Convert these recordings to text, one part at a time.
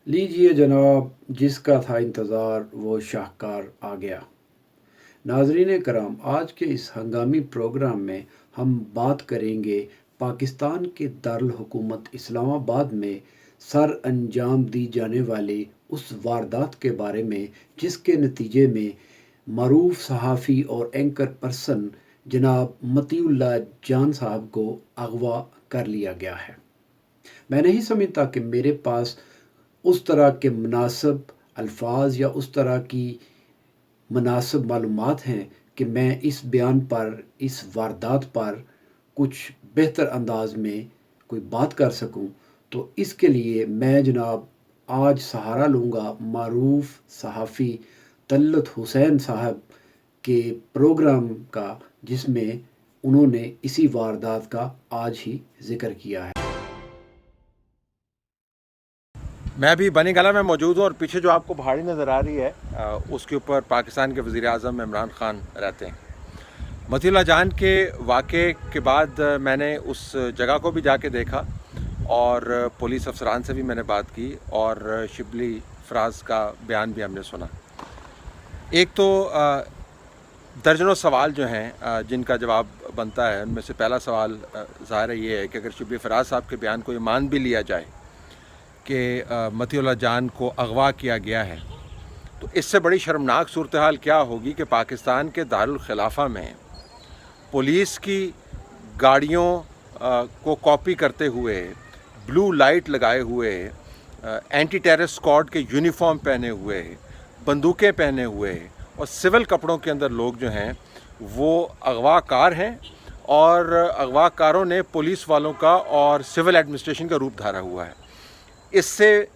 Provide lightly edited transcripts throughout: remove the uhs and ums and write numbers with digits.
लीजिए जनाब, जिसका था इंतज़ार वो शाहकार आ गया। नाज़रीन कराम, आज के इस हंगामी प्रोग्राम में हम बात करेंगे पाकिस्तान के दारुल हुकूमत इस्लामाबाद में सर अंजाम दी जाने वाली उस वारदात के बारे में जिसके नतीजे में मरूफ सहाफ़ी और एंकर पर्सन जनाब मतीउल्लाह जान साहब को अगवा कर लिया गया है। मैं नहीं समझता कि मेरे पास उस तरह के मुनासिब अल्फाज या उस तरह की मुनासिब मालूमात हैं कि मैं इस बयान पर, इस वारदात पर कुछ बेहतर अंदाज में कोई बात कर सकूं। तो इसके लिए मैं जनाब आज सहारा लूँगा मारूफ सहाफ़ी तल्लत हुसैन साहब के प्रोग्राम का, जिसमें उन्होंने इसी वारदात का आज ही ज़िक्र किया है। मैं भी बनी गला में मौजूद हूँ और पीछे जो आपको पहाड़ी नज़र आ रही है उसके ऊपर पाकिस्तान के वज़ीर आज़म इमरान ख़ान रहते हैं। मतीउल्लाह जान के वाक़े के बाद मैंने उस जगह को भी जाके देखा और पुलिस अफसरान से भी मैंने बात की और शिबली फराज का बयान भी हमने सुना। एक तो दर्जनों सवाल जो हैं जिनका जवाब बनता है, उनमें से पहला सवाल ज़ाहिर ये है कि अगर शिबली फराज साहब के बयान को ये मान भी लिया जाए कि मतीउल्लाह जान को अगवा किया गया है, तो इससे बड़ी शर्मनाक सूरत हाल क्या होगी कि पाकिस्तान के दारुल खिलाफा में पुलिस की गाड़ियों को कॉपी करते हुए, ब्लू लाइट लगाए हुए, एंटी टेररिस्ट स्क्वाड के यूनिफॉर्म पहने हुए, बंदूकें पहने हुए और सिविल कपड़ों के अंदर लोग जो हैं वो अगवाकार हैं और अगवाकारों ने पुलिस वालों का और सिविल एडमिनिस्ट्रेशन का रूप धारा हुआ है। इससे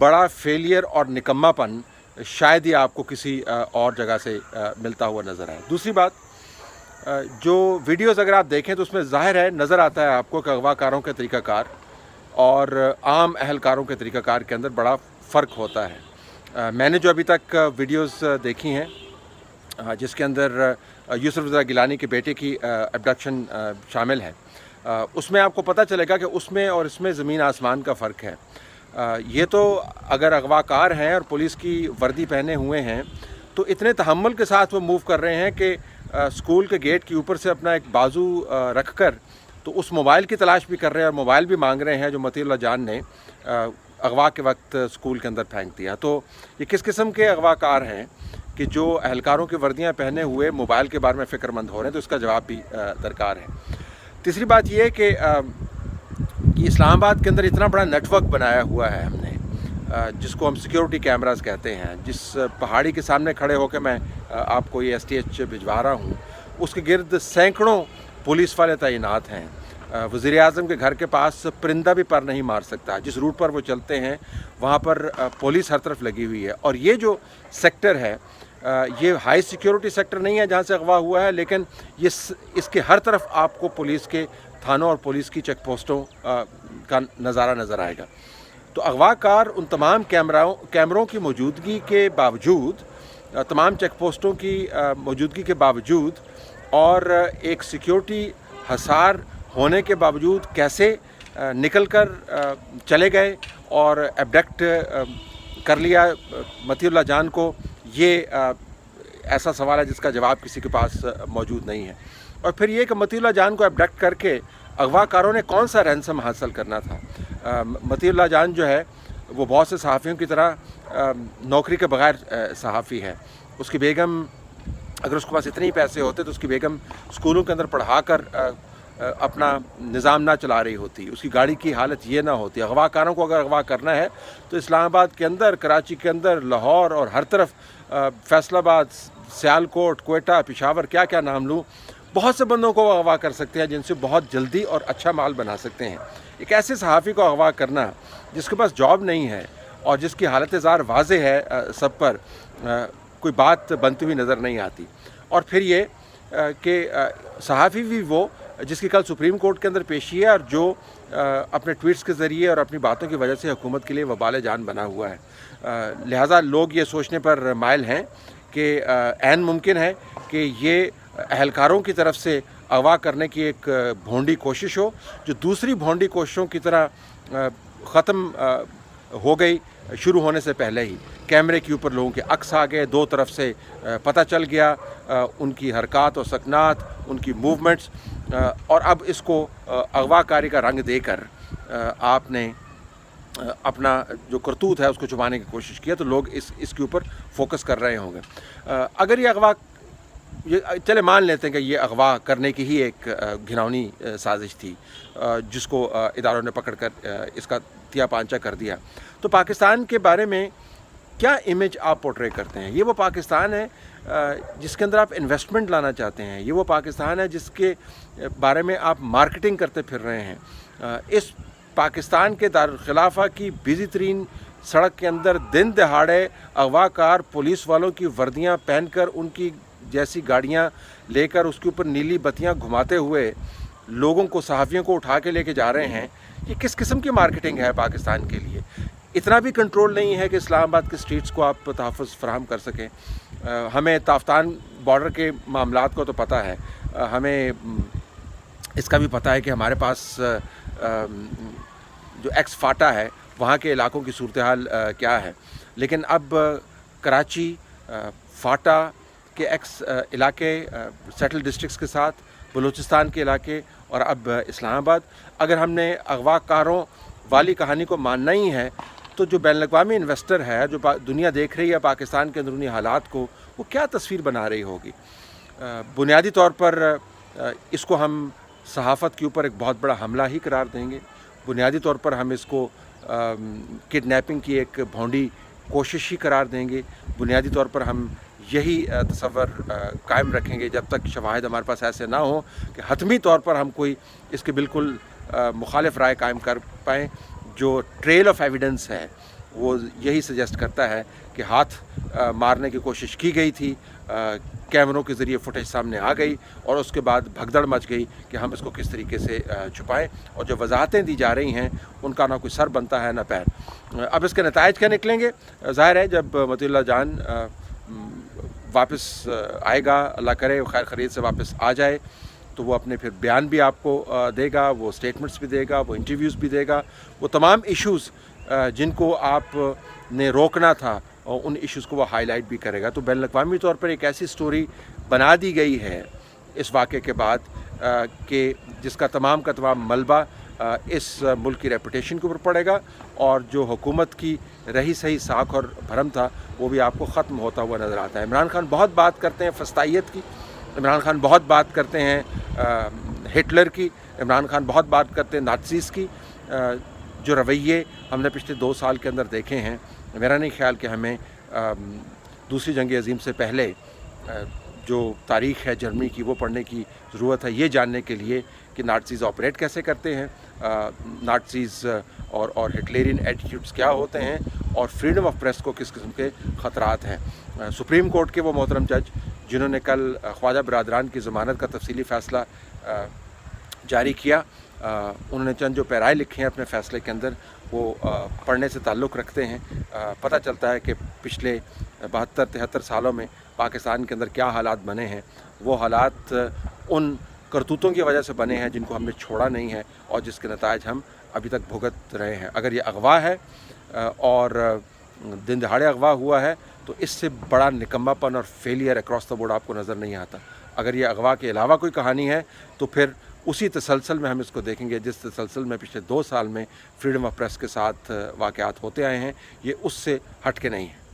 बड़ा फेलियर और निकम्मापन शायद ही आपको किसी और जगह से मिलता हुआ नज़र आए। दूसरी बात, जो वीडियोज़ अगर आप देखें तो उसमें ज़ाहिर है, नज़र आता है आपको कि अगवाकारों के तरीक़ाकार और आम अहलकारों के तरीक़ाकार के अंदर बड़ा फ़र्क होता है। मैंने जो अभी तक वीडियोज़ देखी हैं जिसके अंदर यूसुफ रज़ा गिलानी के बेटे की अबडक्शन शामिल है, उसमें आपको पता चलेगा कि उसमें और इसमें ज़मीन आसमान का फ़र्क है। ये तो अगर अगवाकार हैं और पुलिस की वर्दी पहने हुए हैं तो इतने तहम्मुल के साथ वो मूव कर रहे हैं कि स्कूल के गेट के ऊपर से अपना एक बाजू रख कर तो उस मोबाइल की तलाश भी कर रहे हैं और मोबाइल भी मांग रहे हैं जो मतीउल्लाह जान ने अगवा के वक्त स्कूल के अंदर फेंक दिया। तो ये किस किस्म के अगवाकार हैं कि जो अहलकारों की वर्दियाँ पहने हुए मोबाइल के बारे में फ़िक्रमंद हो रहे हैं, तो इसका जवाब भी दरकार है। तीसरी बात यह है कि इस्लामाबाद के अंदर इतना बड़ा नेटवर्क बनाया हुआ है हमने, जिसको हम सिक्योरिटी कैमरास कहते हैं। जिस पहाड़ी के सामने खड़े होकर मैं आपको ये STH भिजवा रहा हूँ, उसके गिर्द सैकड़ों पुलिस वाले तैनात हैं। वज़ीर आज़म के घर के पास परिंदा भी पर नहीं मार सकता। जिस रूट पर वो चलते हैं वहाँ पर पुलिस हर तरफ लगी हुई है। और ये जो सेक्टर है ये हाई सिक्योरिटी सेक्टर नहीं है जहाँ से अगवा हुआ है, लेकिन ये इसके हर तरफ आपको पुलिस के थानों और पुलिस की चेक पोस्टों का नज़ारा नज़र आएगा। तो अगवाकार उन तमाम कैमरों की मौजूदगी के बावजूद, तमाम चेक पोस्टों की मौजूदगी के बावजूद और एक सिक्योरिटी हसार होने के बावजूद कैसे निकल कर चले गए और एबडक्ट कर लिया मतीउल्लाह जान को, ये ऐसा सवाल है जिसका जवाब किसी के पास मौजूद नहीं है। और फिर ये कि मतीउल्लाह जान को एबडक्ट करके अगवाकारों ने कौन सा रैंसम हासिल करना था। मतीउल्लाह जान जो है वो बहुत से सहाफ़ियों की तरह नौकरी के बग़ैर सहाफ़ी है। उसकी बेगम, अगर उसके पास इतने ही पैसे होते तो उसकी बेगम स्कूलों के अंदर पढ़ा कर अपना निज़ाम ना चला रही होती, उसकी गाड़ी की हालत ये ना होती। अगवाकारों को अगर अगवा करना है तो इस्लामाबाद के अंदर, कराची के अंदर, लाहौर और हर तरफ, फैसलाबाद, सियालकोट, कोयटा, पेशावर, क्या क्या नाम लूँ, बहुत से बंदों को अगवा कर सकते हैं जिनसे बहुत जल्दी और अच्छा माल बना सकते हैं। एक ऐसे सहाफ़ी को अगवा करना जिसके पास जॉब नहीं है और जिसकी हालत ज़ार वाज़े है सब पर, कोई बात बनती हुई नज़र नहीं आती। और फिर ये कि सहाफ़ी भी वो जिसकी कल सुप्रीम कोर्ट के अंदर पेशी है और जो अपने ट्वीट्स के ज़रिए और अपनी बातों की वजह से हुकूमत के लिए वबाल जान बना हुआ है। लिहाजा लोग ये सोचने पर माइल हैं कि ऐन मुमकिन है कि ये अहलकारों की तरफ से अगवा करने की एक भोंडी कोशिश हो, जो दूसरी भोंडी कोशिशों की तरह ख़त्म हो गई शुरू होने से पहले ही। कैमरे के ऊपर लोगों के अक्स आ गए, दो तरफ से पता चल गया उनकी हरकत और सकनात, उनकी मूवमेंट्स, और अब इसको अगवाकारी का रंग देकर आपने अपना जो करतूत है उसको छुपाने की कोशिश किया, तो लोग इसके ऊपर फोकस कर रहे होंगे। अगर ये चले मान लेते हैं कि ये अगवा करने की ही एक घिनौनी साजिश थी, जिसको इदारों ने पकड़ कर इसका तिया पांचा कर दिया, तो पाकिस्तान के बारे में क्या इमेज आप पोर्ट्रे करते हैं? ये वो पाकिस्तान है जिसके अंदर आप इन्वेस्टमेंट लाना चाहते हैं? ये वो पाकिस्तान है जिसके बारे में आप मार्केटिंग करते फिर रहे हैं? इस पाकिस्तान के दारुल खिलाफा की बिजी तरीन सड़क के अंदर दिन दहाड़े अगवाकार पुलिस वालों की वर्दियां पहनकर, उनकी जैसी गाड़ियां लेकर, उसके ऊपर नीली बत्तियां घुमाते हुए लोगों को, सहाफ़ियों को उठा के लेके जा रहे हैं, ये किस किस्म की मार्केटिंग है पाकिस्तान के लिए? इतना भी कंट्रोल नहीं है कि इस्लामाबाद के स्ट्रीट्स को आप तहफ़्फ़ुज़ फराहम कर सकें। हमें ताफ्तान बॉर्डर के मामलात को तो पता है, हमें इसका भी पता है कि हमारे पास जो एक्स फाटा है वहाँ के इलाकों की सूरत हाल क्या है, लेकिन अब कराची, फाटा के एक्स इलाके, सेटल डिस्ट्रिक्ट्स के साथ बलूचिस्तान के इलाके और अब इस्लामाबाद, अगर हमने अगवाकारों वाली कहानी को मानना ही है तो जो बैनुल-अक़वामी इन्वेस्टर है, जो दुनिया देख रही है पाकिस्तान के अंदरूनी हालात को, वो क्या तस्वीर बना रही होगी? बुनियादी तौर पर इसको हम सहाफ़त के ऊपर एक बहुत बड़ा हमला ही करार देंगे। बुनियादी तौर पर हम इसको किडनैपिंग की एक भोंडी कोशिश ही करार देंगे। बुनियादी तौर पर हम यही तसव्वुर कायम रखेंगे जब तक शवाहिद हमारे पास ऐसे ना हो कि हतमी तौर पर हम कोई इसके बिल्कुल मुखालिफ राय कायम कर पाएँ। जो ट्रेल ऑफ एविडेंस है वो यही सजेस्ट करता है कि हाथ मारने की कोशिश की गई थी, कैमरों के ज़रिए फुटेज सामने आ गई और उसके बाद भगदड़ मच गई कि हम इसको किस तरीके से छुपाएं, और जो वजाहतें दी जा रही हैं उनका ना कोई सर बनता है ना पैर। अब इसके नताइज क्या निकलेंगे? ज़ाहिर है जब मतीउल्लाह जान वापस आएगा, अल्लाह करे खैर खरीद से वापस आ जाए, तो वो अपने फिर बयान भी आपको देगा, वो स्टेटमेंट्स भी देगा, वो इंटरव्यूज़ भी देगा, वो तमाम इश्यूज़ जिनको आपने रोकना था और उन इश्यूज़ को वो हाईलाइट भी करेगा। तो बैनुल-अक़वामी तौर पर एक ऐसी स्टोरी बना दी गई है इस वाक़े के बाद कि जिसका तमाम का तमाम मलबा इस मुल्क की रेपुटेशन के ऊपर पड़ेगा, और जो हुकूमत की रही सही साख और भरम था वो भी आपको ख़त्म होता हुआ नज़र आता है। इमरान खान बहुत बात करते हैं फस्तायत की, इमरान खान बहुत बात करते हैं हिटलर की, इमरान खान बहुत बात करते हैं नाज़ीज़ की। जो रवैये हमने पिछले 2 साल के अंदर देखे हैं, मेरा नहीं ख्याल कि हमें दूसरी जंग अज़ीम से पहले जो तारीख़ है जर्मनी की वो पढ़ने की ज़रूरत है, ये जानने के लिए कि नाज़ीज़ ऑपरेट कैसे करते हैं, नाज़ीज़ और हिटलेरियन एटीट्यूड्स क्या होते हैं, और फ्रीडम ऑफ प्रेस को किस किस्म के ख़तरात हैं। सुप्रीम कोर्ट के वो मोहतरम जज जिन्होंने कल ख्वाजा बरादरान की ज़मानत का तफसीली फ़ैसला जारी किया, उन्होंने चंद जो पैराए लिखे हैं अपने फ़ैसले के अंदर, वो पढ़ने से ताल्लुक़ रखते हैं। पता चलता है कि पिछले 72-73 सालों में पाकिस्तान के अंदर क्या हालात बने हैं। वो हालात उन करतूतों की वजह से बने हैं जिनको हमने छोड़ा नहीं है और जिसके नताइज हम अभी तक भुगत रहे हैं। अगर ये अगवा है और दिन दहाड़े अगवा हुआ है तो इससे बड़ा निकम्मापन और फेलियर अक्रॉस द बोर्ड आपको नज़र नहीं आता। अगर ये अगवा के अलावा कोई कहानी है तो फिर उसी तसलसल में हम इसको देखेंगे जिस तसलसल में पिछले 2 साल में फ्रीडम ऑफ प्रेस के साथ वाक़यात होते आए हैं, ये उससे हट के नहीं है।